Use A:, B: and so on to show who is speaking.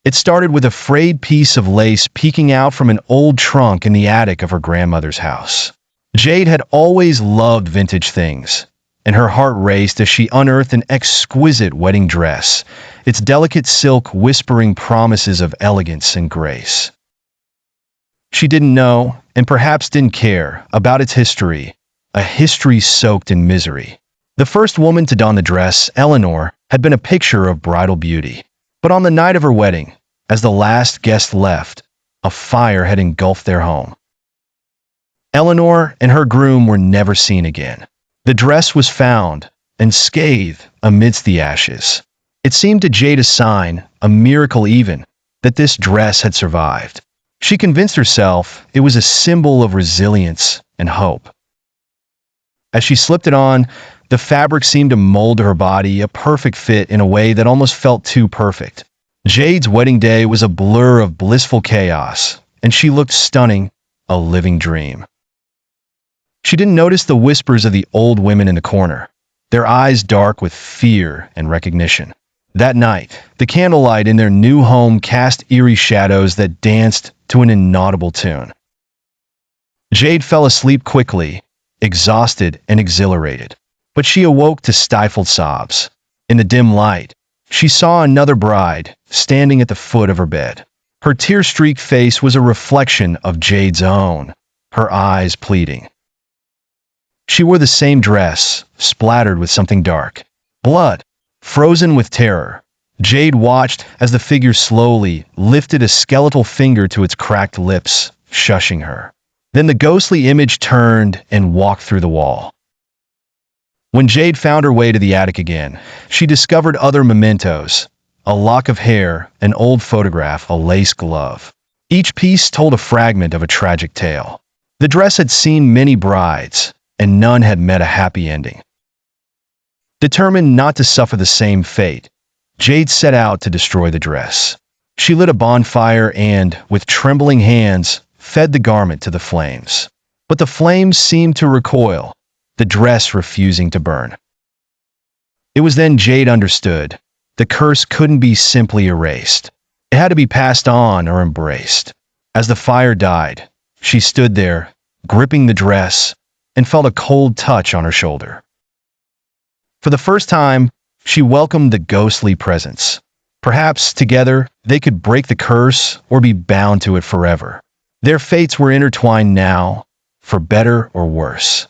A: It started with a frayed piece of lace peeking out from an old trunk in the attic of her grandmother's house. Jade had always loved vintage things, and her heart raced as she unearthed an exquisite wedding dress, its delicate silk whispering promises of elegance and grace. She didn't know, and perhaps didn't care, about its history, a history soaked in misery. The first woman to don the dress, Eleanor, had been a picture of bridal beauty. But on the night of her wedding, as the last guest left, a fire had engulfed their home. Eleanor and her groom were never seen again. The dress was found, unscathed, amidst the ashes. It seemed to Jade a sign, a miracle even, that this dress had survived. She convinced herself it was a symbol of resilience and hope. As she slipped it on, the fabric seemed to mold to her body, a perfect fit in a way that almost felt too perfect. Jade's wedding day was a blur of blissful chaos, and she looked stunning, a living dream. She didn't notice the whispers of the old women in the corner, their eyes dark with fear and recognition. That night, the candlelight in their new home cast eerie shadows that danced to an inaudible tune. Jade fell asleep quickly, exhausted and exhilarated, but she awoke to stifled sobs. In the dim light, she saw another bride standing at the foot of her bed. Her tear-streaked face was a reflection of Jade's own, her eyes pleading. She wore the same dress, splattered with something dark. Blood. Frozen with terror, Jade watched as the figure slowly lifted a skeletal finger to its cracked lips, shushing her. Then the ghostly image turned and walked through the wall. When Jade found her way to the attic again, she discovered other mementos, a lock of hair, an old photograph, a lace glove. Each piece told a fragment of a tragic tale. The dress had seen many brides, and none had met a happy ending. Determined not to suffer the same fate, Jade set out to destroy the dress. She lit a bonfire and, with trembling hands, fed the garment to the flames. But the flames seemed to recoil, the dress refusing to burn. It was then Jade understood. The curse couldn't be simply erased. It had to be passed on or embraced. As the fire died, she stood there, gripping the dress, and felt a cold touch on her shoulder. For the first time, she welcomed the ghostly presence. Perhaps together they could break the curse or be bound to it forever. Their fates were intertwined now, for better or worse.